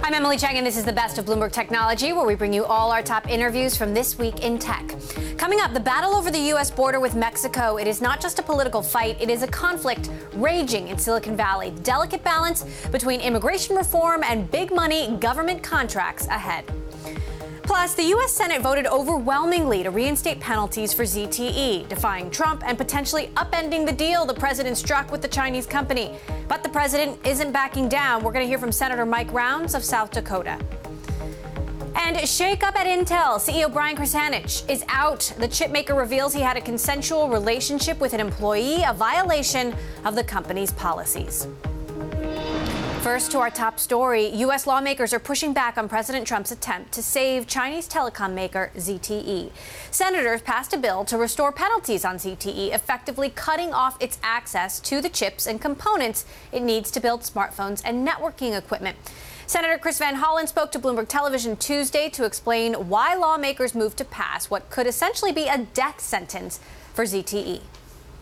I'm Emily Chang, and this is the best of Bloomberg Technology, where we bring you all our top interviews from this week in tech. Coming up, the battle over the U.S. border with Mexico. It is not just a political fight. It is a conflict raging in Silicon Valley. Delicate balance between immigration reform and big money government contracts ahead. Plus, the U.S. Senate voted overwhelmingly to reinstate penalties for ZTE, defying Trump and potentially upending the deal the president struck with the Chinese company. But the president isn't backing down. We're going to hear from Senator Mike Rounds of South Dakota. And shake-up at Intel. CEO Brian Krzanich is out. The chipmaker reveals he had a consensual relationship with an employee, a violation of the company's policies. First, to our top story, U.S. lawmakers are pushing back on President Trump's attempt to save Chinese telecom maker ZTE. Senators passed a bill to restore penalties on ZTE, effectively cutting off its access to the chips and components it needs to build smartphones and networking equipment. Senator Chris Van Hollen spoke to Bloomberg Television Tuesday to explain why lawmakers moved to pass what could essentially be a death sentence for ZTE.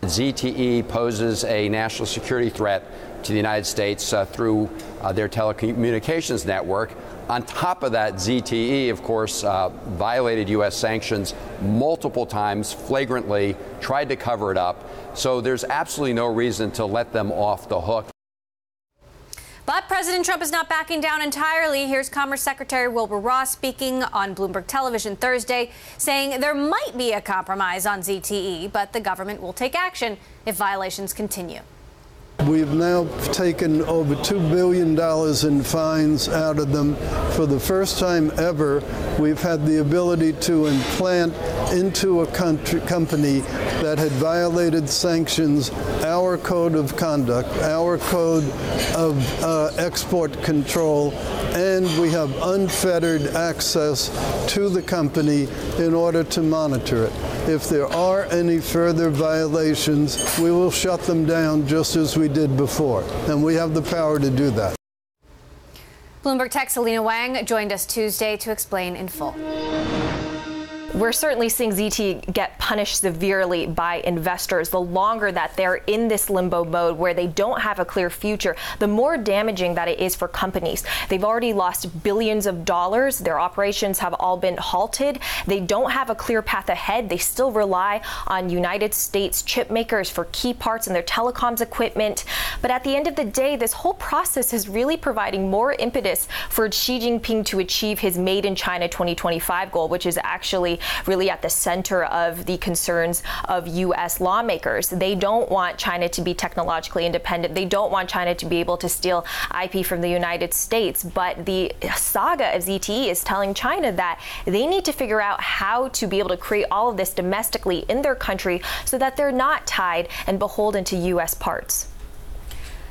ZTE poses a national security threat to the United States through their telecommunications network. On top of that, ZTE, of course, violated U.S. sanctions multiple times, flagrantly, tried to cover it up. So there's absolutely no reason to let them off the hook. But President Trump is not backing down entirely. Here's Commerce Secretary Wilbur Ross speaking on Bloomberg Television Thursday, saying there might be a compromise on ZTE, but the government will take action if violations continue. We've now taken over $2 billion in fines out of them. For the first time ever, we've had the ability to implant into a company that had violated sanctions our code of conduct, our code of export control, and we have unfettered access to the company in order to monitor it. If there are any further violations, we will shut them down just as we did before, and we have the power to do that. Bloomberg Tech's Selena Wang joined us Tuesday to explain in full. We're certainly seeing ZTE get punished severely by investors. The longer that they're in this limbo mode where they don't have a clear future, the more damaging that it is for companies. They've already lost billions of dollars. Their operations have all been halted. They don't have a clear path ahead. They still rely on United States chip makers for key parts in their telecoms equipment. But at the end of the day, this whole process is really providing more impetus for Xi Jinping to achieve his Made in China 2025 goal, which is actually really at the center of the concerns of U.S. lawmakers. They don't want China to be technologically independent. They don't want China to be able to steal IP from the United States. But the saga of ZTE is telling China that they need to figure out how to be able to create all of this domestically in their country so that they're not tied and beholden to U.S. parts.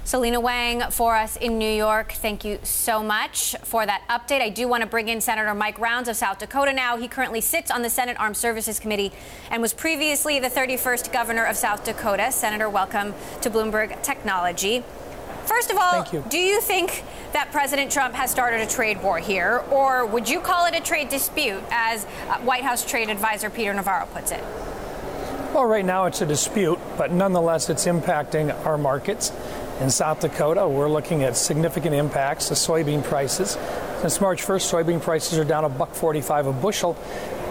Selena Wang for us in New York. Thank you so much for that update. I do want to bring in Senator Mike Rounds of South Dakota now. He currently sits on the Senate Armed Services Committee and was previously the 31st governor of South Dakota. Senator, welcome to Bloomberg Technology. First of all, do you think that President Trump has started a trade war here, or would you call it a trade dispute, as White House Trade Advisor Peter Navarro puts it? Well, right now it's a dispute, but nonetheless it's impacting our markets. In South Dakota, we're looking at significant impacts to soybean prices. Since March 1st, soybean prices are down $1.45 a bushel.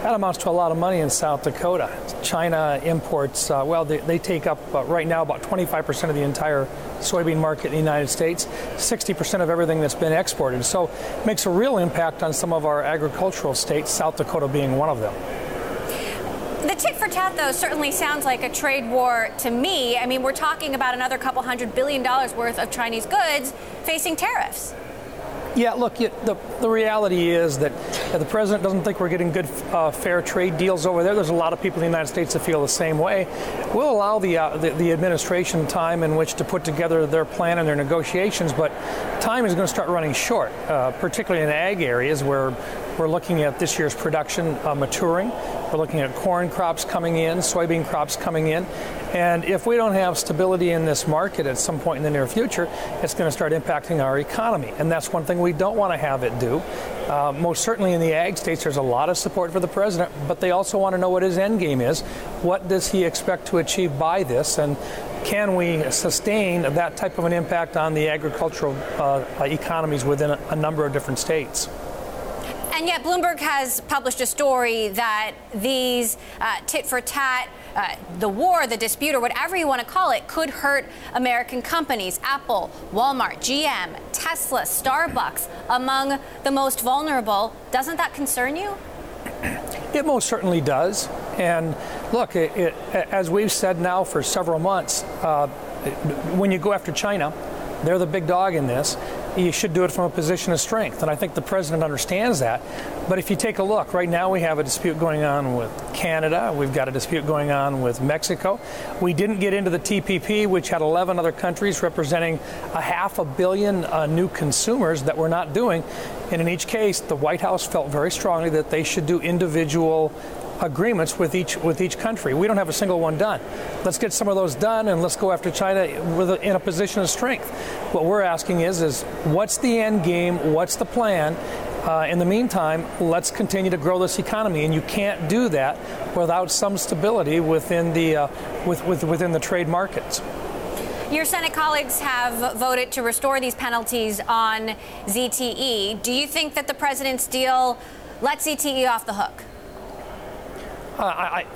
That amounts to a lot of money in South Dakota. China imports, they take up right now about 25% of the entire soybean market in the United States, 60% of everything that's been exported. So it makes a real impact on some of our agricultural states, South Dakota being one of them. The tit for tat, though, certainly sounds like a trade war to me. I mean, we're talking about another couple $100 billion worth of Chinese goods facing tariffs. Yeah, look, the reality is that the president doesn't think we're getting good, fair trade deals over there. There's a lot of people in the United States that feel the same way. We'll allow the administration time in which to put together their plan and their negotiations, but time is going to start running short, particularly in ag areas where we're looking at this year's production maturing. We're looking at corn crops coming in, soybean crops coming in. And if we don't have stability in this market at some point in the near future, it's going to start impacting our economy. And that's one thing we don't want to have it do. Most certainly in the ag states, there's a lot of support for the president, but they also want to know what his end game is. What does he expect to achieve by this? And can we sustain that type of an impact on the agricultural economies within a number of different states. And yet Bloomberg has published a story that these tit-for-tat, the war, the dispute, or whatever you want to call it, could hurt American companies. Apple, Walmart, GM, Tesla, Starbucks, among the most vulnerable. Doesn't that concern you? It most certainly does. And look, as we've said now for several months, when you go after China, they're the big dog in this. You should do it from a position of strength, and I think the president understands that. But if you take a look, right now we have a dispute going on with Canada. We've got a dispute going on with Mexico. We didn't get into the TPP, which had 11 other countries representing 500 million new consumers that we're not doing. And in each case, the White House felt very strongly that they should do individual agreements with each country. We don't have a single one done. Let's get some of those done, and let's go after China in a position of strength. What we're asking is what's the end game? What's the plan? In the meantime, let's continue to grow this economy, and you can't do that without some stability within the trade markets. Your Senate colleagues have voted to restore these penalties on ZTE. Do you think that the president's deal lets ZTE off the hook?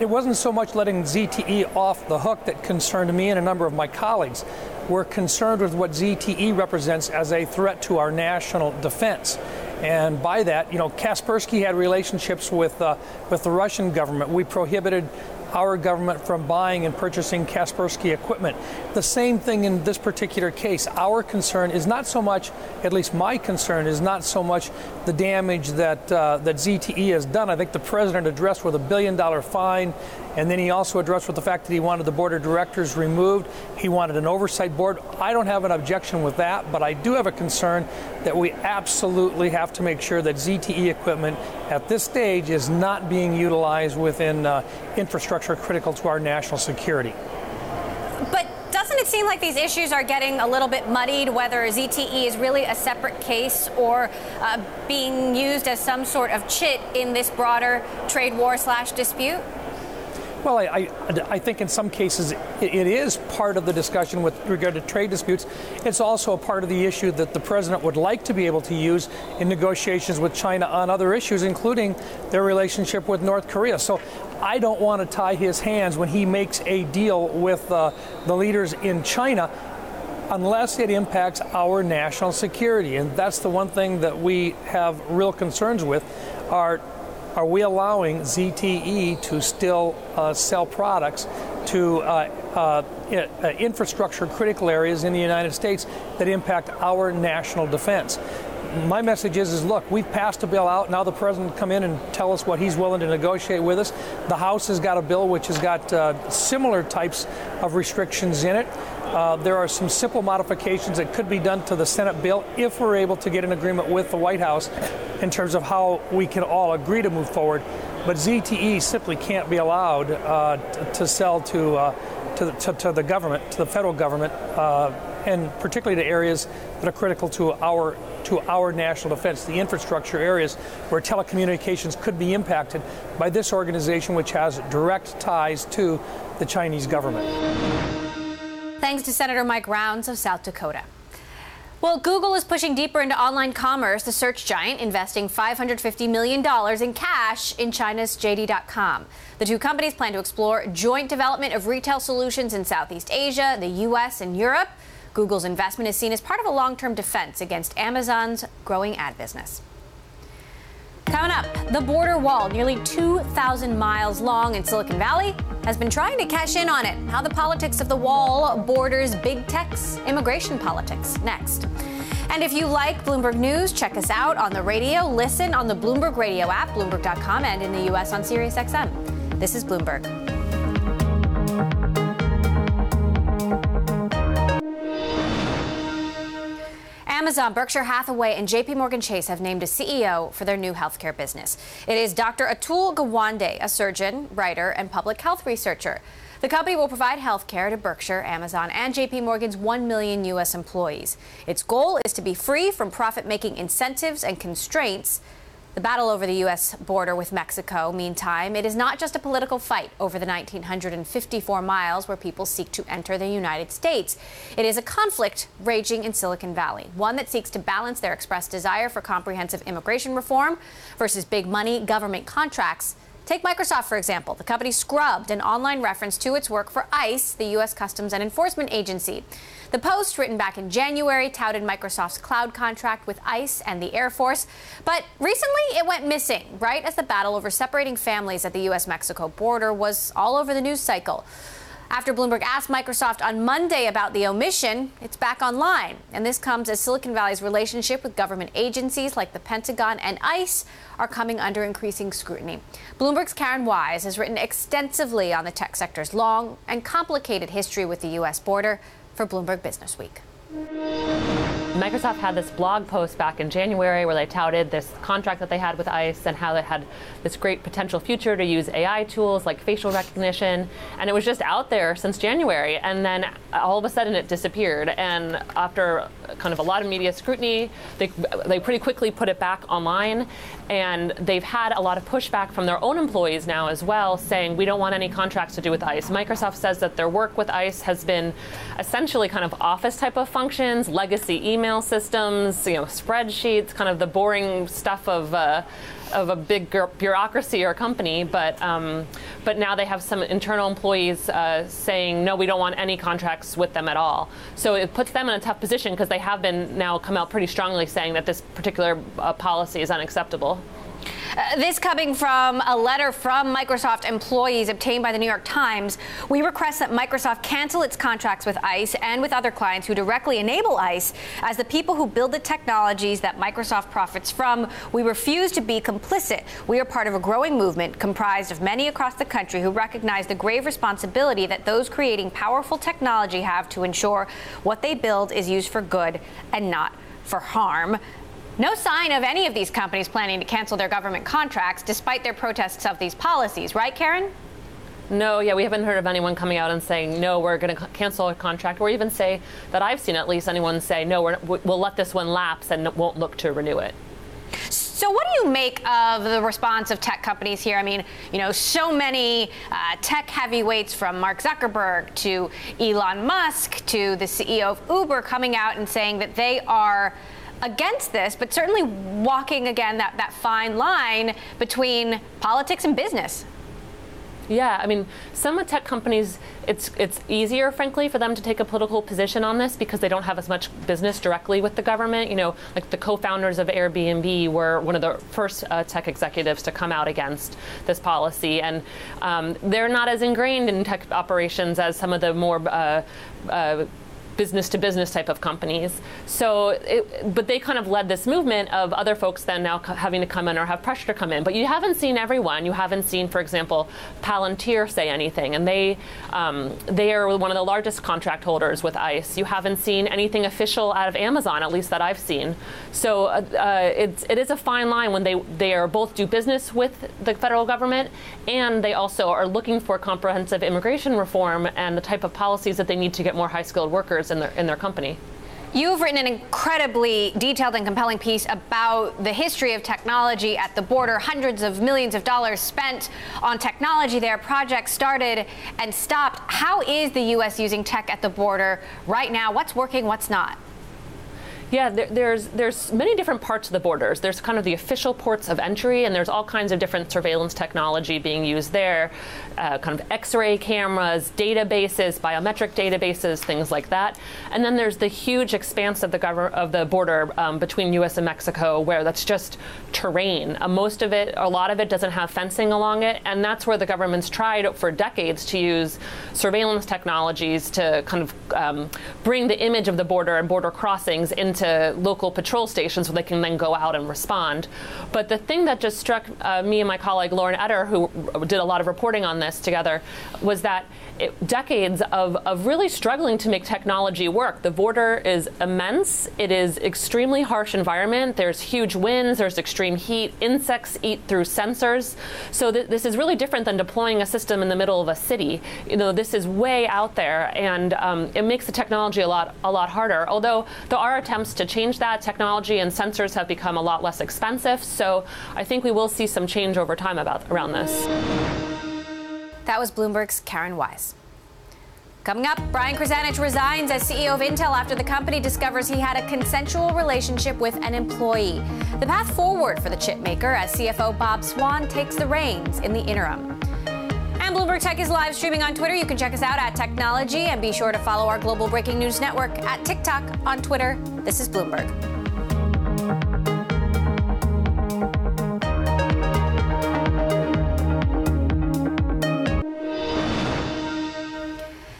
It wasn't so much letting ZTE off the hook that concerned me and a number of my colleagues. We're concerned with what ZTE represents as a threat to our national defense. And by that, Kaspersky had relationships with the Russian government. We prohibited our government from buying and purchasing Kaspersky equipment. The same thing in this particular case. Our concern is not so much, at least my concern, is not so much the damage that ZTE has done. I think the president addressed with $1 billion fine, and then he also addressed with the fact that he wanted the board of directors removed. He wanted an oversight board. I don't have an objection with that, but I do have a concern that we absolutely have to make sure that ZTE equipment at this stage is not being utilized within infrastructure critical to our national security. But doesn't it seem like these issues are getting a little bit muddied, whether ZTE is really a separate case or being used as some sort of chit in this broader trade war / dispute? Well, I think in some cases it is part of the discussion with regard to trade disputes. It's also a part of the issue that the president would like to be able to use in negotiations with China on other issues, including their relationship with North Korea. So I don't want to tie his hands when he makes a deal with the leaders in China unless it impacts our national security. And that's the one thing that we have real concerns with. Are we allowing ZTE to still sell products to infrastructure critical areas in the United States that impact our national defense? My message is look, we've passed a bill out. Now the president come in and tell us what he's willing to negotiate with us. The House has got a bill which has got similar types of restrictions in it. There are some simple modifications that could be done to the Senate bill if we're able to get an agreement with the White House in terms of how we can all agree to move forward. But ZTE simply can't be allowed to sell to the government, to the federal government, and particularly to areas that are critical to our national defense, the infrastructure areas where telecommunications could be impacted by this organization, which has direct ties to the Chinese government. Thanks to Senator Mike Rounds of South Dakota. Well, Google is pushing deeper into online commerce, the search giant investing $550 million in cash in China's JD.com. The two companies plan to explore joint development of retail solutions in Southeast Asia, the U.S., and Europe. Google's investment is seen as part of a long-term defense against Amazon's growing ad business. Coming up, the border wall, nearly 2,000 miles long in Silicon Valley, has been trying to cash in on it. How the politics of the wall borders big tech's immigration politics. Next. And if you like Bloomberg News, check us out on the radio. Listen on the Bloomberg Radio app, Bloomberg.com, and in the U.S. on SiriusXM. This is Bloomberg. Amazon, Berkshire Hathaway, and JPMorgan Chase have named a CEO for their new healthcare business. It is Dr. Atul Gawande, a surgeon, writer, and public health researcher. The company will provide healthcare to Berkshire, Amazon, and JPMorgan's 1 million U.S. employees. Its goal is to be free from profit-making incentives and constraints. The battle over the U.S. border with Mexico, meantime, it is not just a political fight over the 1,954 miles where people seek to enter the United States. It is a conflict raging in Silicon Valley, one that seeks to balance their expressed desire for comprehensive immigration reform versus big money government contracts. Take Microsoft, for example. The company scrubbed an online reference to its work for ICE, the U.S. Customs and Enforcement Agency. The post, written back in January, touted Microsoft's cloud contract with ICE and the Air Force. But recently, it went missing, right as the battle over separating families at the U.S.-Mexico border was all over the news cycle. After Bloomberg asked Microsoft on Monday about the omission, it's back online. And this comes as Silicon Valley's relationship with government agencies like the Pentagon and ICE are coming under increasing scrutiny. Bloomberg's Karen Wise has written extensively on the tech sector's long and complicated history with the U.S. border for Bloomberg Business Week. Microsoft had this blog post back in January where they touted this contract that they had with ICE and how it had this great potential future to use AI tools like facial recognition. And it was just out there since January. And then all of a sudden it disappeared. And after kind of a lot of media scrutiny, they pretty quickly put it back online. And they've had a lot of pushback from their own employees now as well, saying we don't want any contracts to do with ICE. Microsoft says that their work with ICE has been essentially kind of office type of functions, legacy email systems, spreadsheets, kind of the boring stuff of a big bureaucracy or company. But now they have some internal employees saying, no, we don't want any contracts with them at all. So it puts them in a tough position because they have been now come out pretty strongly saying that this particular policy is unacceptable. This coming from a letter from Microsoft employees obtained by the New York Times. We request that Microsoft cancel its contracts with ICE and with other clients who directly enable ICE as the people who build the technologies that Microsoft profits from. We refuse to be complicit. We are part of a growing movement comprised of many across the country who recognize the grave responsibility that those creating powerful technology have to ensure what they build is used for good and not for harm. No sign of any of these companies planning to cancel their government contracts despite their protests of these policies, right, Karen? No, we haven't heard of anyone coming out and saying, no, we're going to cancel a contract, or even say that I've seen at least anyone say, no, we'll let this one lapse and won't look to renew it. So what do you make of the response of tech companies here? I mean, so many tech heavyweights from Mark Zuckerberg to Elon Musk to the CEO of Uber coming out and saying that they are against this, but certainly walking again that fine line between politics and business. Yeah, I mean, some tech companies, it's easier, frankly, for them to take a political position on this because they don't have as much business directly with the government. Like the co-founders of Airbnb were one of the first tech executives to come out against this policy. And they're not as ingrained in tech operations as some of the more business-to-business type of companies. But they kind of led this movement of other folks then now having to come in or have pressure to come in. But you haven't seen everyone. You haven't seen, for example, Palantir say anything, and they are one of the largest contract holders with ICE. You haven't seen anything official out of Amazon, at least that I've seen. So it is a fine line when they are both do business with the federal government, and they also are looking for comprehensive immigration reform and the type of policies that they need to get more high-skilled workers in their company. You've written an incredibly detailed and compelling piece about the history of technology at the border, hundreds of millions of dollars spent on technology there, projects started and stopped. How is the U.S. using tech at the border right now? What's working, what's not? Yeah, there's many different parts of the borders. There's kind of the official ports of entry, and there's all kinds of different surveillance technology being used there, kind of X-ray cameras, databases, biometric databases, things like that. And then there's the huge expanse of the border between U.S. and Mexico, where that's just terrain. A lot of it doesn't have fencing along it, and that's where the government's tried for decades to use surveillance technologies to kind of bring the image of the border and border crossings into local patrol stations so they can then go out and respond. But the thing that just struck me and my colleague Lauren Etter, who did a lot of reporting on this together, was that decades of really struggling to make technology work. The border is immense. It is extremely harsh environment. There's huge winds. There's extreme heat. Insects eat through sensors. So this is really different than deploying a system in the middle of a city. This is way out there, and it makes the technology a lot harder. Although there are attempts attempts to change that. Technology and sensors have become a lot less expensive. So I think we will see some change over time around this. That was Bloomberg's Karen Wise. Coming up, Brian Krzanich resigns as CEO of Intel after the company discovers he had a consensual relationship with an employee. The path forward for the chip maker as CFO Bob Swan takes the reins in the interim. And Bloomberg Tech is live streaming on Twitter. You can check us out at Technology, and be sure to follow our global breaking news network at TikTok, on Twitter. This is Bloomberg.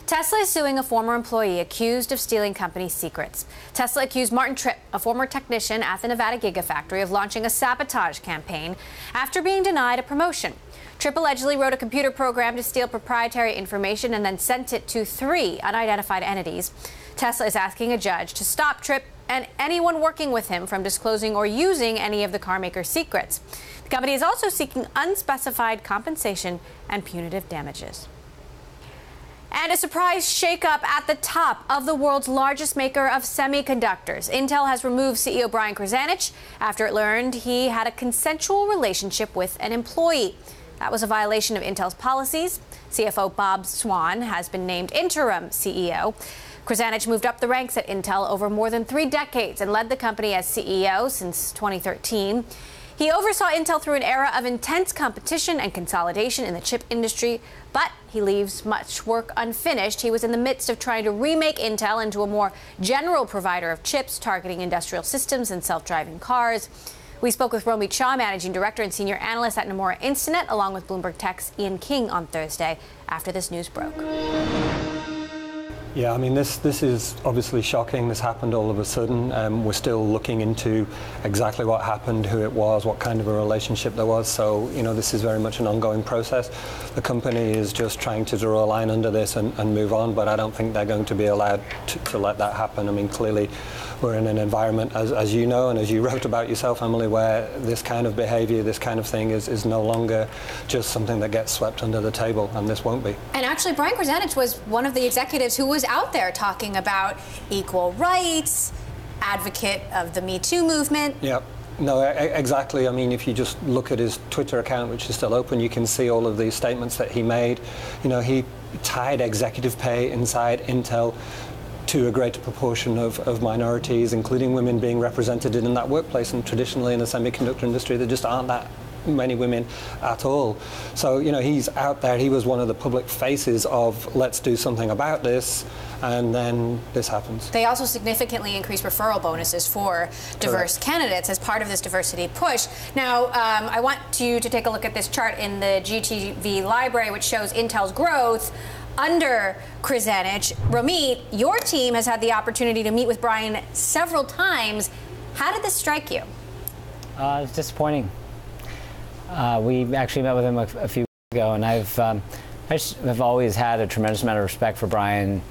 Tesla is suing a former employee accused of stealing company secrets. Tesla accused Martin Tripp, a former technician at the Nevada Gigafactory, of launching a sabotage campaign after being denied a promotion. Tripp allegedly wrote a computer program to steal proprietary information and then sent it to 3 unidentified entities. Tesla is asking a judge to stop Tripp and anyone working with him from disclosing or using any of the carmaker's secrets. The company is also seeking unspecified compensation and punitive damages. And a surprise shakeup at the top of the world's largest maker of semiconductors. Intel has removed CEO Brian Krzanich after it learned he had a consensual relationship with an employee. That was a violation of Intel's policies. CFO Bob Swan has been named interim CEO. Krzanich moved up the ranks at Intel over more than 3 decades and led the company as CEO since 2013. He oversaw Intel through an era of intense competition and consolidation in the chip industry, but he leaves much work unfinished. He was in the midst of trying to remake Intel into a more general provider of chips targeting industrial systems and self-driving cars. We spoke with Romit Shah, Managing Director and Senior Analyst at Nomura Instinet, along with Bloomberg Tech's Ian King on Thursday after this news broke. Yeah, I mean, this is obviously shocking. This happened all of a sudden. We're still looking into exactly what happened, who it was, what kind of a relationship there was. So, you know, this is very much an ongoing process. The company is just trying to draw a line under this and move on, but I don't think they're going to be allowed to let that happen. I mean, clearly, we're in an environment, as you know, and as you wrote about yourself, Emily, where this kind of behavior, this kind of thing is no longer just something that gets swept under the table, and this won't be. And actually, Brian Krzanich was one of the executives who was out there talking about equal rights, advocate of the Me Too movement. Yeah. No, exactly. I mean, if you just look at his Twitter account, which is still open, you can see all of these statements that he made. You know, he tied executive pay inside Intel to a greater proportion of minorities, including women being represented in that workplace. And traditionally in the semiconductor industry, there just aren't that many women at all. So, you know, he's out there. He was one of the public faces of let's do something about this. And then this happens. They also significantly increased referral bonuses for diverse candidates as part of this diversity push. Now, I want you to take a look at this chart in the GTV library, which shows Intel's growth under Krzanich. Romit, your team has had the opportunity to meet with Brian several times. How did this strike you? It's disappointing. We actually met with him a few weeks ago, and I have always had a tremendous amount of respect for Brian.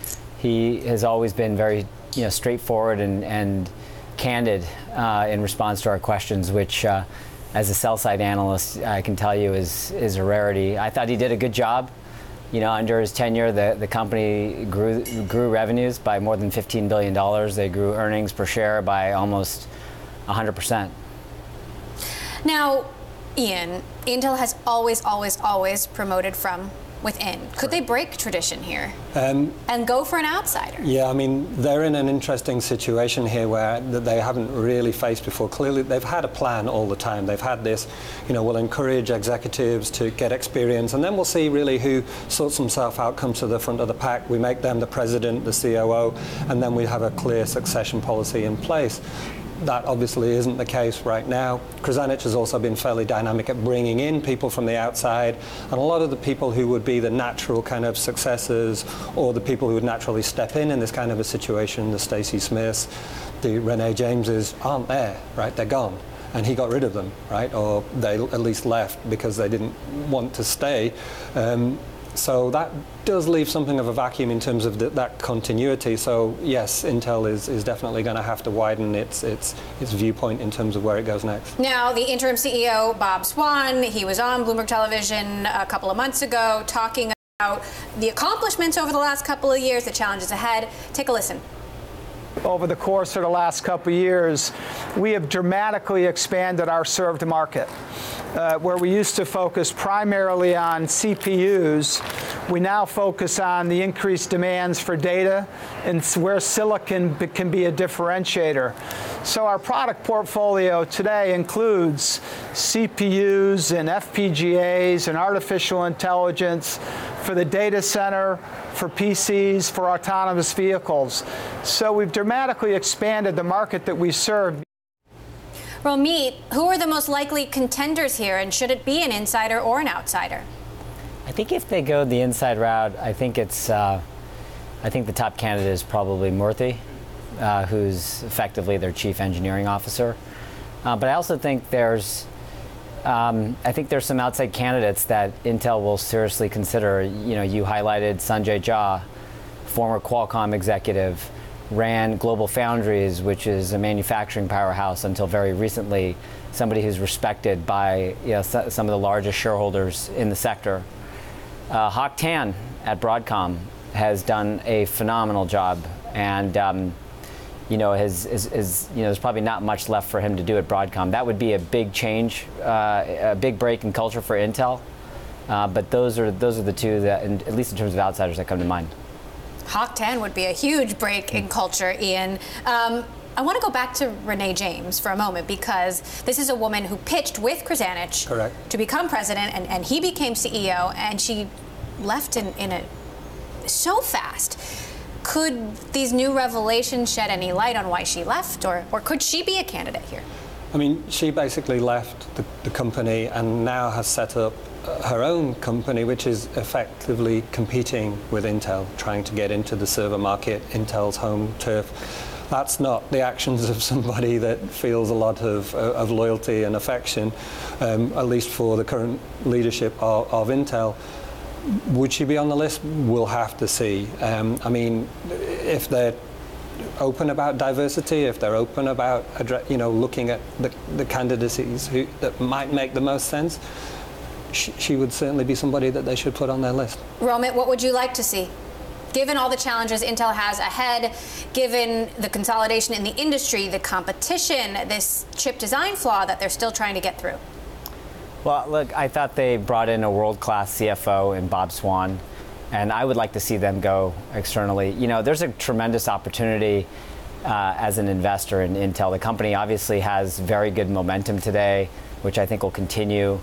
He has always been very, straightforward and candid in response to our questions, which, as a sell-side analyst, I can tell you is a rarity. I thought he did a good job. Under his tenure, the company grew revenues by more than $15 billion. They grew earnings per share by almost 100%. Now, Ian, Intel has always promoted from within. Could they break tradition here and go for an outsider? Yeah, I mean, they're in an interesting situation here where they haven't really faced before. Clearly, they've had a plan all the time. They've had this, we'll encourage executives to get experience, and then we'll see really who sorts themselves out, comes to the front of the pack. We make them the president, the COO, and then we have a clear succession policy in place. That obviously isn't the case right now. Krzanich has also been fairly dynamic at bringing in people from the outside, and a lot of the people who would be the natural kind of successors or the people who would naturally step in this kind of a situation, the Stacey Smiths, the Renee Jameses, aren't there, right? They're gone. And he got rid of them, right? Or they at least left because they didn't want to stay. So that does leave something of a vacuum in terms of that continuity. So yes, Intel is definitely going to have to widen its viewpoint in terms of where it goes next. Now, the interim CEO, Bob Swan, he was on Bloomberg Television a couple of months ago talking about the accomplishments over the last couple of years, the challenges ahead. Take a listen. over the course of the last couple of years, we have dramatically expanded our served market. Where we used to focus primarily on CPUs, we now focus on the increased demands for data and where silicon can be a differentiator. So our product portfolio today includes CPUs and FPGAs and artificial intelligence for the data center, for PCs, for autonomous vehicles. So we've dramatically expanded the market that we serve. Romit, who are the most likely contenders here, and should it be an insider or an outsider? I think if they go the inside route, I think the top candidate is probably Murthy, who's effectively their chief engineering officer. But I also think there's some outside candidates that Intel will seriously consider. You highlighted Sanjay Jha, former Qualcomm executive, ran Global Foundries, which is a manufacturing powerhouse until very recently, somebody who's respected by some of the largest shareholders in the sector. Hock Tan at Broadcom has done a phenomenal job, and there's probably not much left for him to do at Broadcom. That would be a big change, a big break in culture for Intel. But those are the two that, at least in terms of outsiders, that come to mind. Hock Tan would be a huge break in culture, Ian. I want to go back to Renee James for a moment, because this is a woman who pitched with Krzanich to become president, and he became CEO, and she left so fast. Could these new revelations shed any light on why she left, or could she be a candidate here? I mean, she basically left the company and now has set up her own company, which is effectively competing with Intel, trying to get into the server market, Intel's home turf. That's not the actions of somebody that feels a lot of loyalty and affection, at least for the current leadership of Intel. Would she be on the list? We'll have to see. I mean, if they're open about diversity, if they're open about looking at the candidacies that might make the most sense, she would certainly be somebody that they should put on their list. Romit, what would you like to see? Given all the challenges Intel has ahead, given the consolidation in the industry, the competition, this chip design flaw that they're still trying to get through. Well, look, I thought they brought in a world-class CFO in Bob Swan, and I would like to see them go externally. There's a tremendous opportunity as an investor in Intel. The company obviously has very good momentum today, which I think will continue.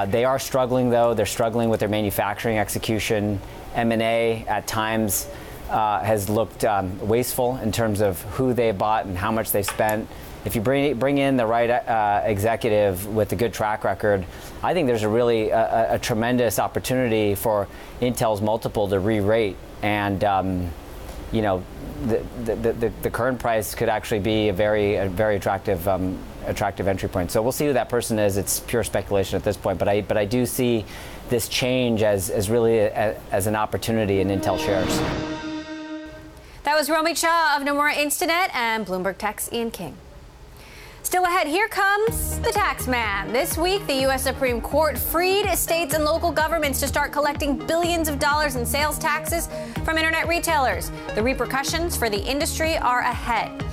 They are struggling, though. They're struggling with their manufacturing execution. M&A at times has looked wasteful in terms of who they bought and how much they spent. If you bring in the right executive with a good track record, I think there's a tremendous opportunity for Intel's multiple to re-rate. And the current price could actually be a very attractive entry point. So we'll see who that person is. It's pure speculation at this point, but I do see this change as really as an opportunity in Intel shares. That was Romit Shah of Nomura Instinet and Bloomberg Tech's Ian King. Still ahead, here comes the tax man. This week, the U.S. Supreme Court freed states and local governments to start collecting billions of dollars in sales taxes from internet retailers. The repercussions for the industry are ahead.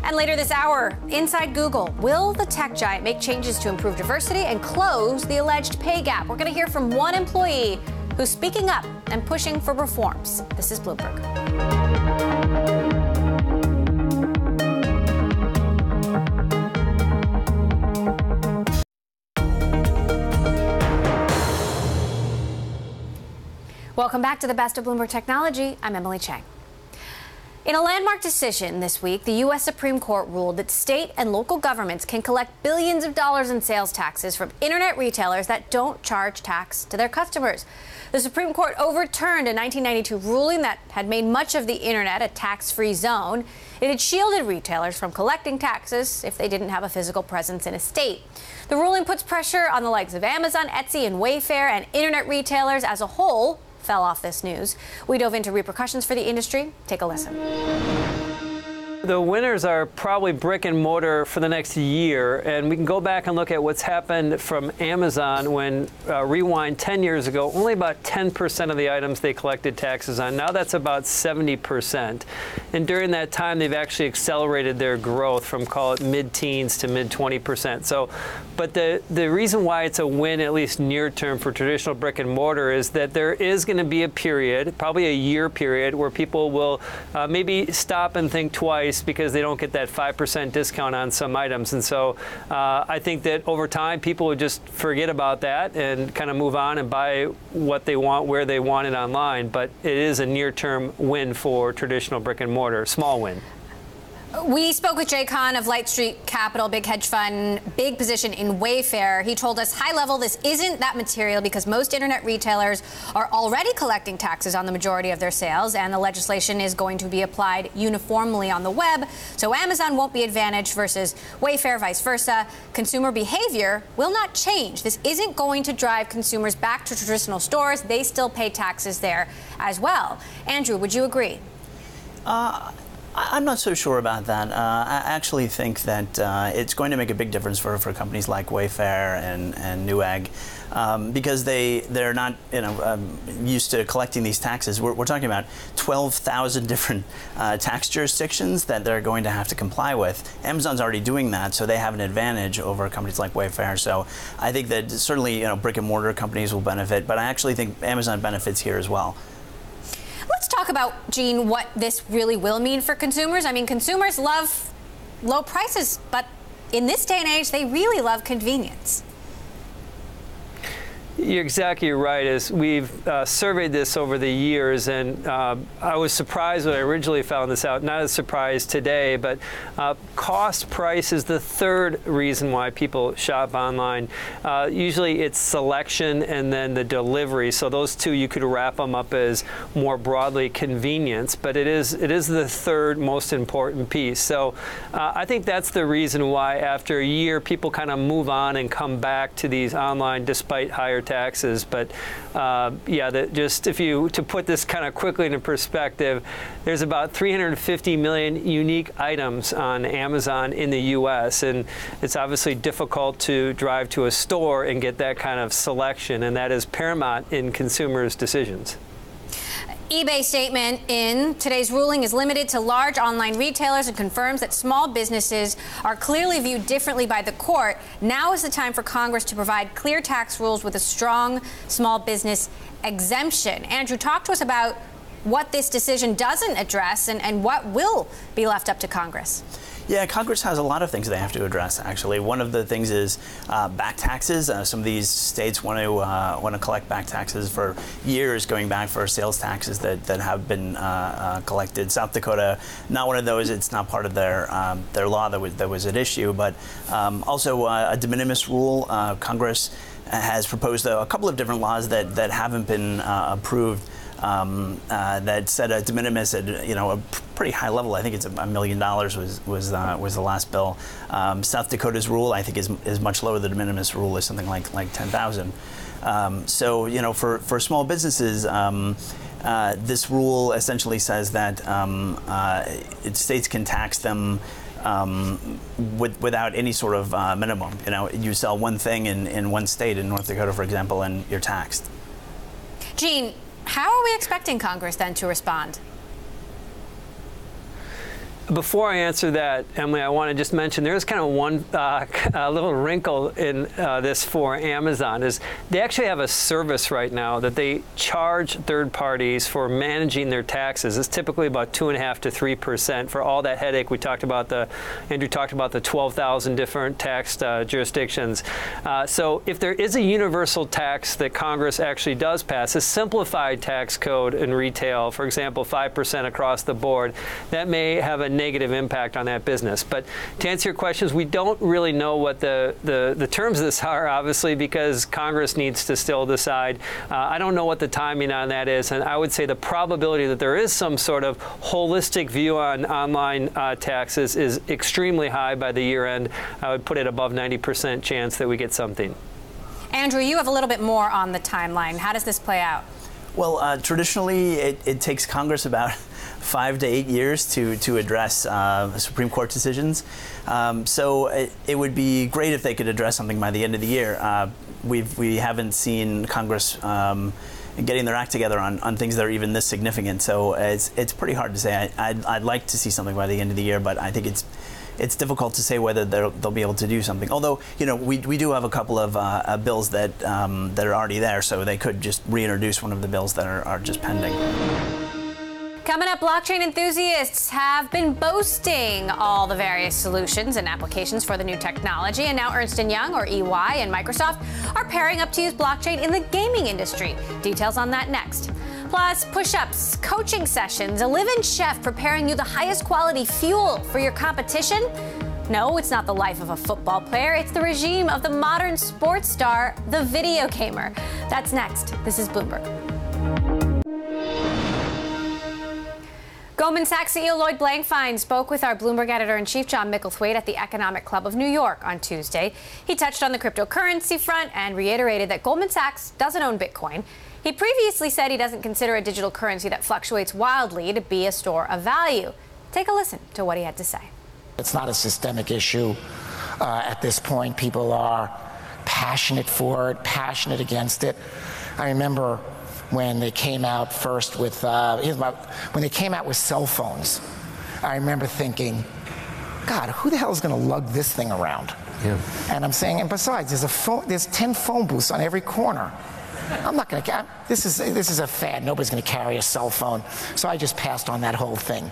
And later this hour, inside Google, will the tech giant make changes to improve diversity and close the alleged pay gap? We're going to hear from one employee who's speaking up and pushing for reforms. This is Bloomberg. Welcome back to the Best of Bloomberg Technology. I'm Emily Chang. In a landmark decision this week, the U.S. Supreme Court ruled that state and local governments can collect billions of dollars in sales taxes from internet retailers that don't charge tax to their customers. The Supreme Court overturned a 1992 ruling that had made much of the internet a tax-free zone. It had shielded retailers from collecting taxes if they didn't have a physical presence in a state. The ruling puts pressure on the likes of Amazon, Etsy, and Wayfair, and internet retailers as a whole fell off this news. We dove into repercussions for the industry. Take a listen. The winners are probably brick and mortar for the next year, and we can go back and look at what's happened from Amazon when rewind 10 years ago, only about 10% of the items they collected taxes on. Now that's about 70%. And during that time, they've actually accelerated their growth from, call it, mid-teens to mid-20%. So, but the reason why it's a win, at least near term, for traditional brick and mortar is that there is going to be a period, probably a year period, where people will maybe stop and think twice because they don't get that 5% discount on some items. And so I think that over time, people would just forget about that and kind of move on and buy what they want, where they want it online. But it is a near-term win for traditional brick and mortar, small win. We spoke with Jay Kahn of Light Street Capital, big hedge fund, big position in Wayfair. He told us, high level, this isn't that material because most internet retailers are already collecting taxes on the majority of their sales, and the legislation is going to be applied uniformly on the web. So Amazon won't be advantaged versus Wayfair, vice versa. Consumer behavior will not change. This isn't going to drive consumers back to traditional stores. They still pay taxes there as well. Andrew, would you agree? I'm not so sure about that. I actually think that it's going to make a big difference for companies like Wayfair and Newegg because they're not used to collecting these taxes. We're talking about 12,000 different tax jurisdictions that they're going to have to comply with. Amazon's already doing that, so they have an advantage over companies like Wayfair. So I think that certainly brick and mortar companies will benefit, but I actually think Amazon benefits here as well. Let's talk about, Gene, what this really will mean for consumers. I mean, consumers love low prices, but in this day and age, they really love convenience. You're exactly right. As we've surveyed this over the years, and I was surprised when I originally found this out, not as surprised today, but cost price is the third reason why people shop online. Usually it's selection and then the delivery. So those two, you could wrap them up as more broadly convenience, but it is the third most important piece. So I think that's the reason why after a year, people kind of move on and come back to these online despite higher taxes. But yeah, to put this kind of quickly into perspective, there's about 350 million unique items on Amazon in the U.S. and it's obviously difficult to drive to a store and get that kind of selection, and that is paramount in consumers' decisions. eBay's statement in today's ruling is limited to large online retailers and confirms that small businesses are clearly viewed differently by the court. Now is the time for Congress to provide clear tax rules with a strong small business exemption. Andrew, talk to us about what this decision doesn't address and what will be left up to Congress. Yeah, Congress has a lot of things they have to address, actually. One of the things is back taxes. Some of these states want to collect back taxes for years, going back for sales taxes that have been collected. South Dakota, not one of those. It's not part of their law that was at issue. But also a de minimis rule. Congress has proposed a couple of different laws that haven't been approved. That set a de minimis at a pretty high level. I think it's $1 million was the last bill. South Dakota's rule, I think, is much lower. The de minimis rule is something like 10,000. So for small businesses, this rule essentially says that states can tax them without any sort of minimum. You sell one thing in one state, in North Dakota, for example, and you're taxed. Gene, how are we expecting Congress then to respond? Before I answer that, Emily, I want to just mention there's kind of one little wrinkle in this for Amazon is they actually have a service right now that they charge third parties for managing their taxes. It's typically about 2.5% to 3% for all that headache we talked about. Andrew talked about the 12,000 different tax jurisdictions. So if there is a universal tax that Congress actually does pass, a simplified tax code in retail, for example, 5% across the board, that may have a negative impact on that business. But to answer your questions, we don't really know what the terms of this are, obviously, because Congress needs to still decide. I don't know what the timing on that is, and I would say the probability that there is some sort of holistic view on online taxes is extremely high by the year end. I would put it above 90% chance that we get something. Andrew, you have a little bit more on the timeline. How does this play out? Well, traditionally, it takes Congress about 5 to 8 years to address Supreme Court decisions. So it would be great if they could address something by the end of the year. We haven't seen Congress getting their act together on things that are even this significant. So it's pretty hard to say. I'd like to see something by the end of the year, but I think it's difficult to say whether they'll be able to do something. Although, we do have a couple of bills that are already there, so they could just reintroduce one of the bills that are just pending. Coming up, blockchain enthusiasts have been boasting all the various solutions and applications for the new technology, and now Ernst & Young, or EY, and Microsoft are pairing up to use blockchain in the gaming industry. Details on that next. Plus, push-ups, coaching sessions, a live-in chef preparing you the highest quality fuel for your competition. No, it's not the life of a football player. It's the regime of the modern sports star, the video gamer. That's next. This is Bloomberg. Goldman Sachs CEO Lloyd Blankfein spoke with our Bloomberg editor-in-chief John Micklethwaite at the Economic Club of New York on Tuesday. He touched on the cryptocurrency front and reiterated that Goldman Sachs doesn't own Bitcoin. He previously said he doesn't consider a digital currency that fluctuates wildly to be a store of value. Take a listen to what he had to say. It's not a systemic issue at this point. People are passionate for it, passionate against it. I remember when they came out first with when they came out with cell phones, I remember thinking, God, who the hell is going to lug this thing around? Yeah. And I'm saying, and besides, there's 10 phone booths on every corner. I'm not going to. This is a fad. Nobody's going to carry a cell phone. So I just passed on that whole thing.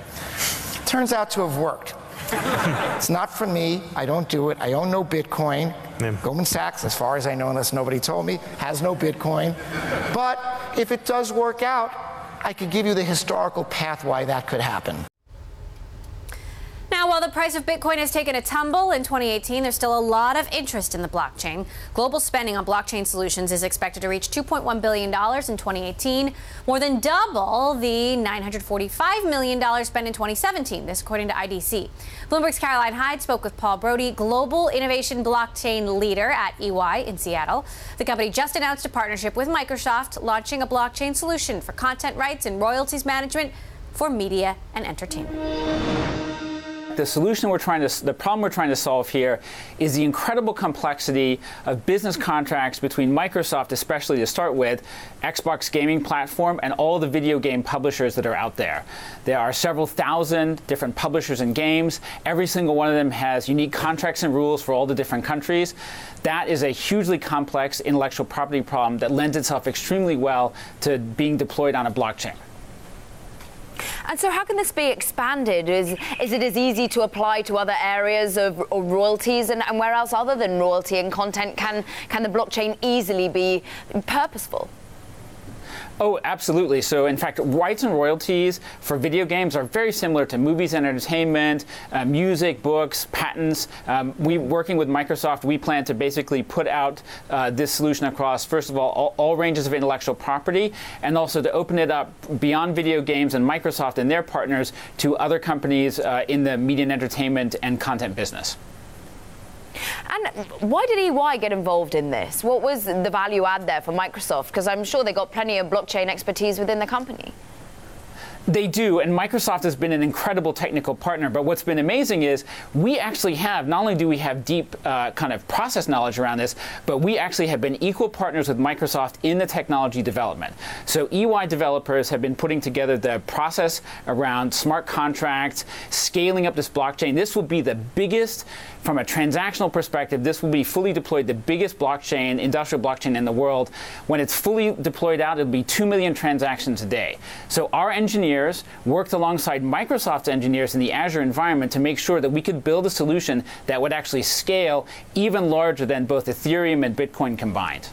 Turns out to have worked. It's not for me. I don't do it. I own no Bitcoin. Yeah. Goldman Sachs, as far as I know, unless nobody told me, has no Bitcoin. But if it does work out, I could give you the historical path why that could happen. Now, while the price of Bitcoin has taken a tumble in 2018, there's still a lot of interest in the blockchain. Global spending on blockchain solutions is expected to reach $2.1 billion in 2018, more than double the $945 million spent in 2017, this according to IDC. Bloomberg's Caroline Hyde spoke with Paul Brody, global innovation blockchain leader at EY in Seattle. The company just announced a partnership with Microsoft, launching a blockchain solution for content rights and royalties management for media and entertainment. The problem we're trying to solve here is the incredible complexity of business contracts between Microsoft, especially to start with, Xbox gaming platform, and all the video game publishers that are out there. There are several thousand different publishers and games. Every single one of them has unique contracts and rules for all the different countries. That is a hugely complex intellectual property problem that lends itself extremely well to being deployed on a blockchain. And so how can this be expanded? Is it as easy to apply to other areas of royalties and where else other than royalty and content can the blockchain easily be purposeful? Oh, absolutely. So, in fact, rights and royalties for video games are very similar to movies and entertainment, music, books, patents. Working with Microsoft, we plan to basically put out this solution across, first of all ranges of intellectual property, and also to open it up beyond video games and Microsoft and their partners to other companies in the media and entertainment and content business. And why did EY get involved in this? What was the value add there for Microsoft? Because I'm sure they got plenty of blockchain expertise within the company. They do, and Microsoft has been an incredible technical partner, but what's been amazing is we actually have, not only do we have deep kind of process knowledge around this, but we actually have been equal partners with Microsoft in the technology development. So EY developers have been putting together the process around smart contracts, scaling up this blockchain. This will be the biggest, from a transactional perspective, this will be fully deployed, the biggest blockchain, industrial blockchain in the world. When it's fully deployed out, it'll be 2 million transactions a day. So our engineers worked alongside Microsoft's engineers in the Azure environment to make sure that we could build a solution that would actually scale even larger than both Ethereum and Bitcoin combined.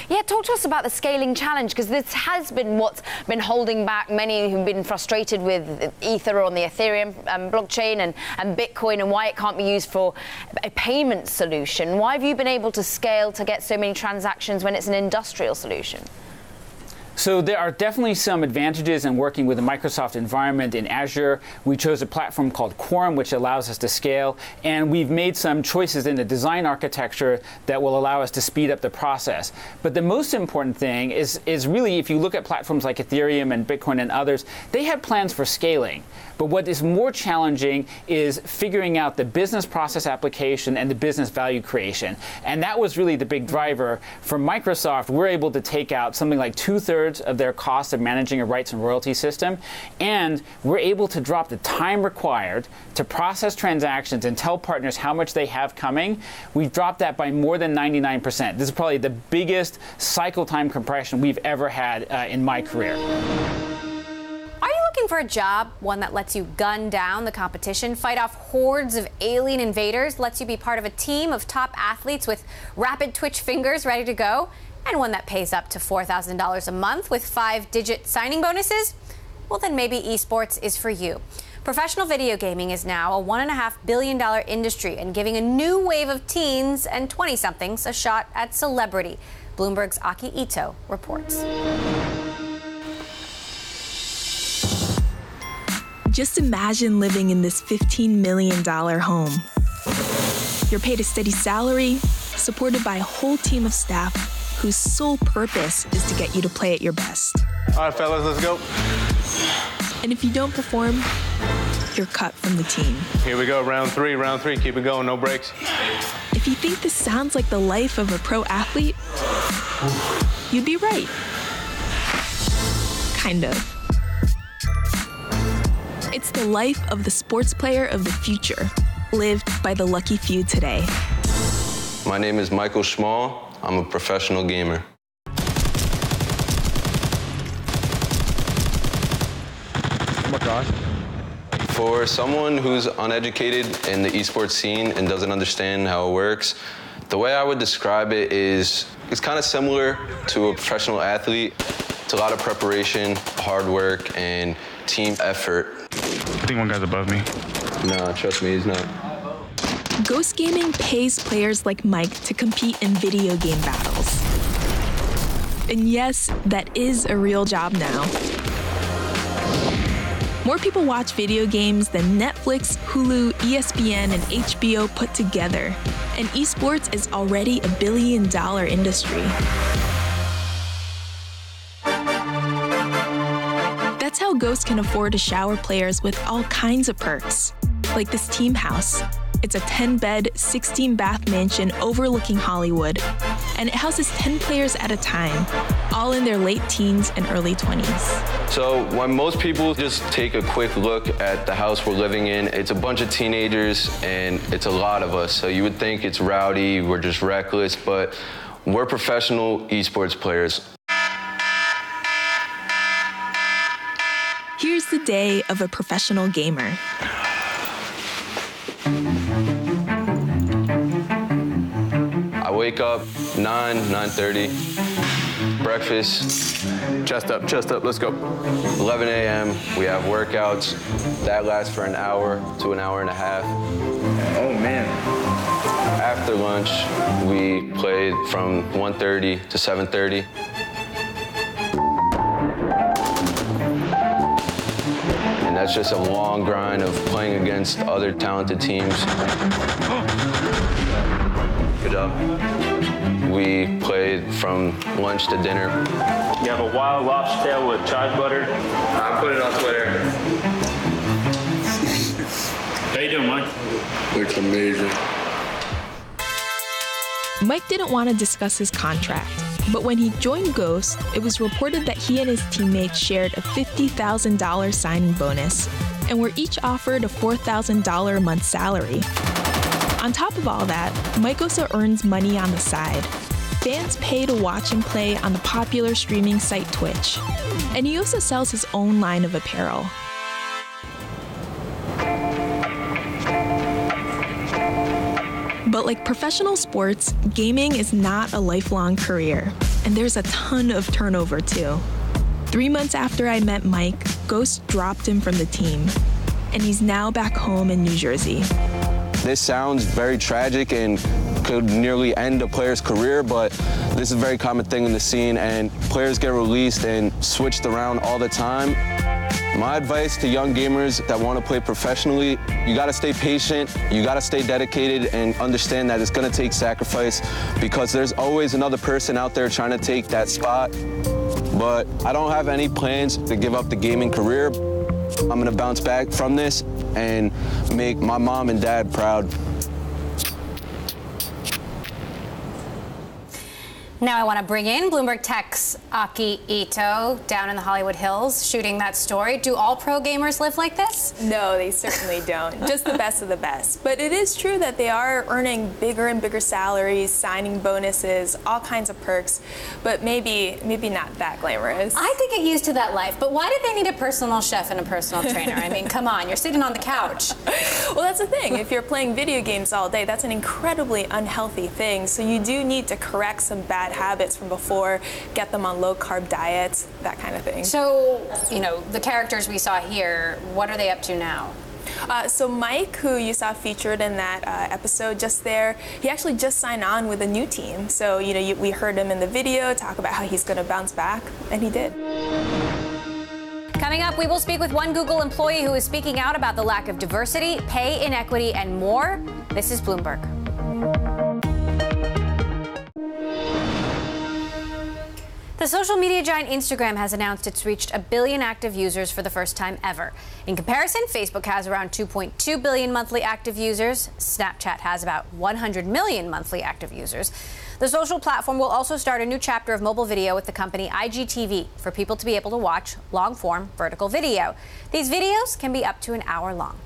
Yeah, talk to us about the scaling challenge, because this has been what's been holding back many who've been frustrated with Ether on the Ethereum blockchain and Bitcoin, and why it can't be used for a payment solution. Why have you been able to scale to get so many transactions when it's an industrial solution? So there are definitely some advantages in working with the Microsoft environment in Azure. We chose a platform called Quorum, which allows us to scale, and we've made some choices in the design architecture that will allow us to speed up the process. But the most important thing is really, if you look at platforms like Ethereum and Bitcoin and others, they have plans for scaling. But what is more challenging is figuring out the business process application and the business value creation. And that was really the big driver. For Microsoft, we're able to take out something like 2/3 of their cost of managing a rights and royalty system. And we're able to drop the time required to process transactions and tell partners how much they have coming. We've dropped that by more than 99%. This is probably the biggest cycle time compression we've ever had in my career. Are you looking for a job, one that lets you gun down the competition, fight off hordes of alien invaders, lets you be part of a team of top athletes with rapid twitch fingers ready to go, and one that pays up to $4,000 a month with 5-digit signing bonuses? Well, then maybe eSports is for you. Professional video gaming is now a $1.5 billion industry and giving a new wave of teens and 20-somethings a shot at celebrity. Bloomberg's Aki Ito reports. Just imagine living in this $15 million home. You're paid a steady salary, supported by a whole team of staff whose sole purpose is to get you to play at your best. All right, fellas, let's go. And if you don't perform, you're cut from the team. Here we go, round three, keep it going, no breaks. If you think this sounds like the life of a pro athlete, you'd be right. Kind of. It's the life of the sports player of the future, lived by the lucky few today. My name is Michael Schmall. I'm a professional gamer. Oh my gosh. For someone who's uneducated in the esports scene and doesn't understand how it works, the way I would describe it is it's kind of similar to a professional athlete. It's a lot of preparation, hard work, and team effort. I think one guy's above me. No, trust me, he's not. Ghost Gaming pays players like Mike to compete in video game battles. And yes, that is a real job now. More people watch video games than Netflix, Hulu, ESPN, and HBO put together. And esports is already a $1 billion industry. That's how Ghost can afford to shower players with all kinds of perks, like this team house. It's a 10-bed, 16-bath mansion overlooking Hollywood, and it houses 10 players at a time, all in their late teens and early 20s. So when most people just take a quick look at the house we're living in, it's a bunch of teenagers and it's a lot of us. So you would think it's rowdy, we're just reckless, but we're professional esports players. Here's the day of a professional gamer. I wake up 9:30, breakfast. Chest up, let's go. 11 a.m., we have workouts. That lasts for an hour to an hour and a half. Oh man. After lunch, we played from 1:30 to 7:30. And that's just a long grind of playing against other talented teams. Good job. We played from lunch to dinner. You have a wild lobster tail with chive butter. I put it on Twitter. How you doing, Mike? Looks amazing. Mike didn't want to discuss his contract, but when he joined Ghost, it was reported that he and his teammates shared a $50,000 signing bonus and were each offered a $4,000 a month salary. On top of all that, Mike also earns money on the side. Fans pay to watch him play on the popular streaming site Twitch, and he also sells his own line of apparel. But like professional sports, gaming is not a lifelong career, and there's a ton of turnover too. 3 months after I met Mike, Ghost dropped him from the team, and he's now back home in New Jersey. This sounds very tragic, and could nearly end a player's career, but this is a very common thing in the scene, and players get released and switched around all the time. My advice to young gamers that want to play professionally, you got to stay patient, you got to stay dedicated, and understand that it's going to take sacrifice, because there's always another person out there trying to take that spot. But I don't have any plans to give up the gaming career. I'm going to bounce back from this and make my mom and dad proud. Now I want to bring in Bloomberg Tech's Aki Ito down in the Hollywood Hills shooting that story. Do all pro gamers live like this? No, they certainly don't. Just the best of the best. But it is true that they are earning bigger and bigger salaries, signing bonuses, all kinds of perks, but maybe not that glamorous. I could get used to that life, but why did they need a personal chef and a personal trainer? I mean, come on, you're sitting on the couch. Well, that's the thing. If you're playing video games all day, that's an incredibly unhealthy thing. So you do need to correct some bad habits from before, get them on low-carb diets, that kind of thing. So, you know, the characters we saw here, what are they up to now? So Mike, who you saw featured in that episode just there, he actually just signed on with a new team. So, you know, we heard him in the video talk about how he's going to bounce back, and he did. Coming up, we will speak with one Google employee who is speaking out about the lack of diversity, pay inequity, and more. This is Bloomberg. The social media giant Instagram has announced it's reached 1 billion active users for the first time ever. In comparison, Facebook has around 2.2 billion monthly active users. Snapchat has about 100 million monthly active users. The social platform will also start a new chapter of mobile video with the company IGTV for people to be able to watch long-form vertical video. These videos can be up to an hour long.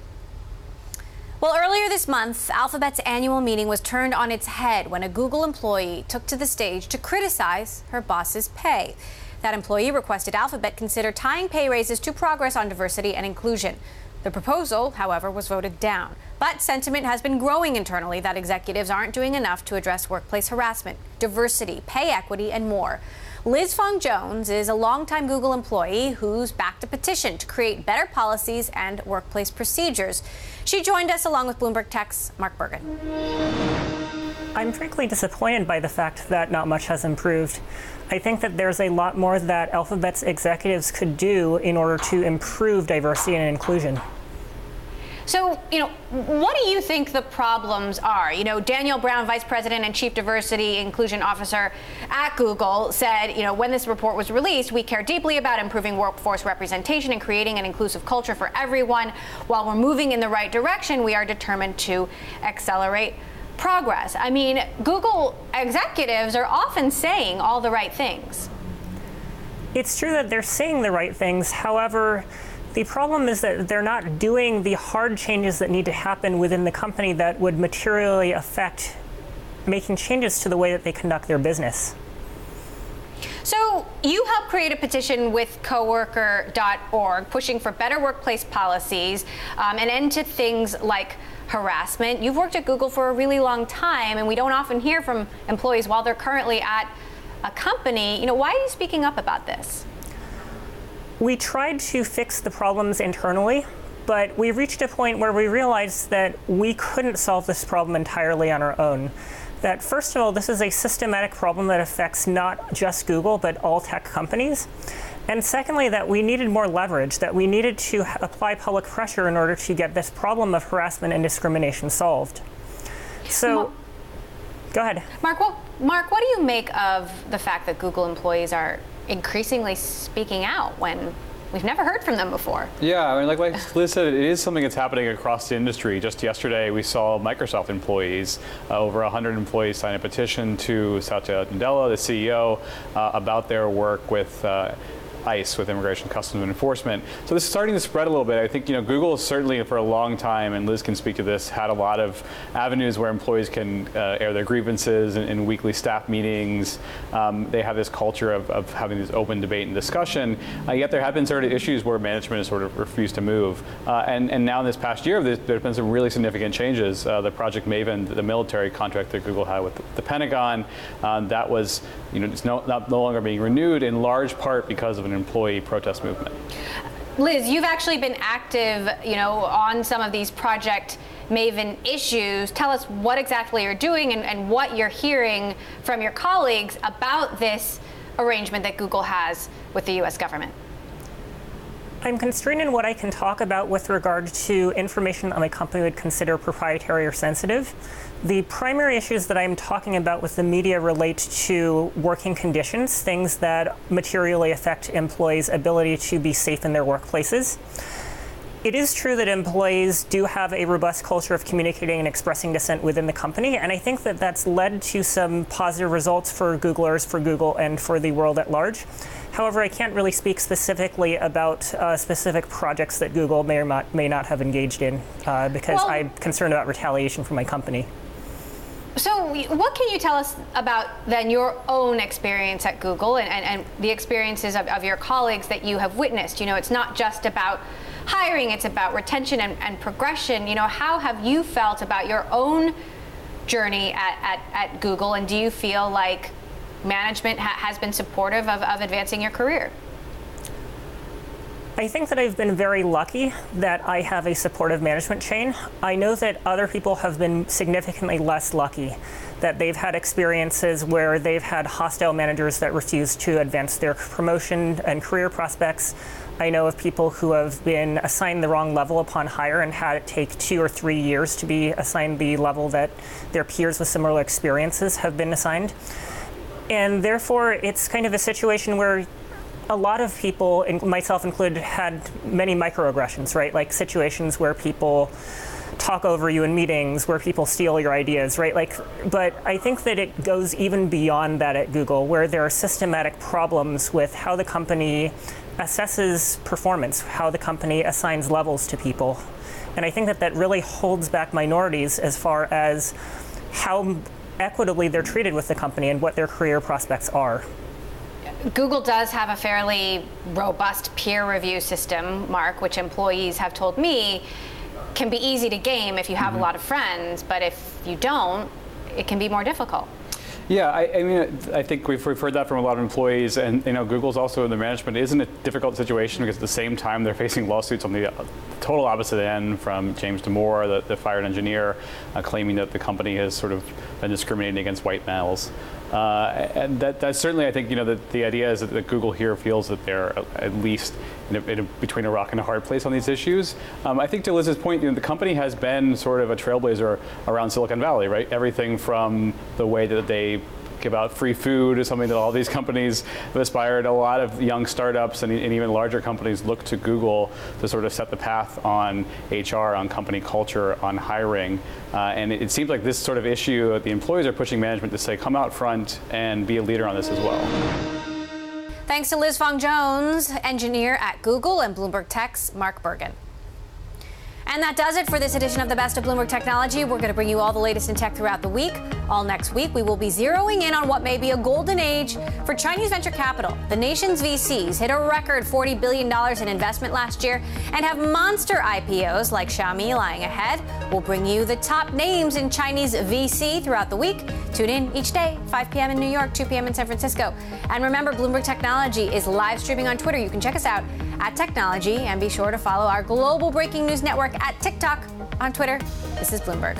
Well, earlier this month, Alphabet's annual meeting was turned on its head when a Google employee took to the stage to criticize her boss's pay. That employee requested Alphabet consider tying pay raises to progress on diversity and inclusion. The proposal, however, was voted down. But sentiment has been growing internally that executives aren't doing enough to address workplace harassment, diversity, pay equity, and more. Liz Fong-Jones is a longtime Google employee who's backed a petition to create better policies and workplace procedures. She joined us along with Bloomberg Tech's Mark Bergen. I'm frankly disappointed by the fact that not much has improved. I think that there's a lot more that Alphabet's executives could do in order to improve diversity and inclusion. So, you know, what do you think the problems are? You know, Daniel Brown, Vice President and Chief Diversity Inclusion Officer at Google, said, you know, when this report was released, we care deeply about improving workforce representation and creating an inclusive culture for everyone. While we're moving in the right direction, we are determined to accelerate progress. I mean, Google executives are often saying all the right things. It's true that they're saying the right things. However, the problem is that they're not doing the hard changes that need to happen within the company that would materially affect making changes to the way that they conduct their business. So you helped create a petition with coworker.org pushing for better workplace policies, an end to things like harassment. You've worked at Google for a really long time, and we don't often hear from employees while they're currently at a company. You know, why are you speaking up about this? We tried to fix the problems internally, but we reached a point where we realized that we couldn't solve this problem entirely on our own. That first of all, this is a systematic problem that affects not just Google, but all tech companies. And secondly, that we needed more leverage, that we needed to apply public pressure in order to get this problem of harassment and discrimination solved. So, go ahead. Mark, what do you make of the fact that Google employees are increasingly speaking out when we've never heard from them before? Yeah, I mean, like Liz said, it is something that's happening across the industry. Just yesterday, we saw Microsoft employees, over 100 employees, sign a petition to Satya Nadella, the CEO, about their work with ICE, with Immigration Customs and Enforcement. So this is starting to spread a little bit. I think, you know, Google has certainly for a long time, and Liz can speak to this, had a lot of avenues where employees can air their grievances in weekly staff meetings. They have this culture of having this open debate and discussion, yet there have been sort of issues where management has sort of refused to move. And now in this past year, there's been some really significant changes. The Project Maven, the military contract that Google had with the Pentagon, that was, you know, it's no longer being renewed in large part because of an employee protest movement. Liz, you've actually been active, you know, on some of these Project Maven issues. Tell us what exactly you're doing and what you're hearing from your colleagues about this arrangement that Google has with the U.S. government. I'm constrained in what I can talk about with regard to information that my company would consider proprietary or sensitive. The primary issues that I'm talking about with the media relate to working conditions, things that materially affect employees' ability to be safe in their workplaces. It is true that employees do have a robust culture of communicating and expressing dissent within the company, and I think that that's led to some positive results for Googlers, for Google, and for the world at large. However, I can't really speak specifically about specific projects that Google may or may not have engaged in because I'm concerned about retaliation from my company. So what can you tell us about then your own experience at Google and the experiences of your colleagues that you have witnessed? You know, it's not just about hiring, it's about retention and progression. You know, how have you felt about your own journey at Google, and do you feel like management has been supportive of advancing your career? I think that I've been very lucky that I have a supportive management chain. I know that other people have been significantly less lucky, that they've had experiences where they've had hostile managers that refuse to advance their promotion and career prospects. I know of people who have been assigned the wrong level upon hire and had it take 2 or 3 years to be assigned the level that their peers with similar experiences have been assigned. And therefore, it's kind of a situation where a lot of people, myself included, had many microaggressions, right? Like situations where people talk over you in meetings, where people steal your ideas, right? But I think that it goes even beyond that at Google, where there are systematic problems with how the company assesses performance, how the company assigns levels to people. And I think that that really holds back minorities as far as how equitably they're treated with the company and what their career prospects are. Google does have a fairly robust peer review system, Mark, which employees have told me can be easy to game if you have a lot of friends, but if you don't, it can be more difficult. Yeah, I mean, I think we've heard that from a lot of employees, and you know, Google's also in the management is in a difficult situation because at the same time they're facing lawsuits on the total opposite end from James Damore, the fired engineer, claiming that the company has sort of been discriminating against white males. And that's certainly, I think, you know, the idea is that Google here feels that they're at least between a rock and a hard place on these issues. I think to Liz's point, you know, the company has been sort of a trailblazer around Silicon Valley, right? Everything from the way that they give out free food is something that all these companies have aspired. A lot of young startups and even larger companies look to Google to sort of set the path on HR, on company culture, on hiring. And it seems like this sort of issue, the employees are pushing management to say, come out front and be a leader on this as well. Thanks to Liz Fong-Jones, engineer at Google, and Bloomberg Tech's Mark Bergen. And that does it for this edition of the Best of Bloomberg Technology. We're going to bring you all the latest in tech throughout the week. All next week, we will be zeroing in on what may be a golden age for Chinese venture capital. The nation's VCs hit a record $40 billion in investment last year and have monster IPOs like Xiaomi lying ahead. We'll bring you the top names in Chinese VC throughout the week. Tune in each day, 5 p.m. in New York, 2 p.m. in San Francisco. And remember, Bloomberg Technology is live streaming on Twitter. You can check us out at Technology, and be sure to follow our global breaking news network at TikTok on Twitter. This is Bloomberg.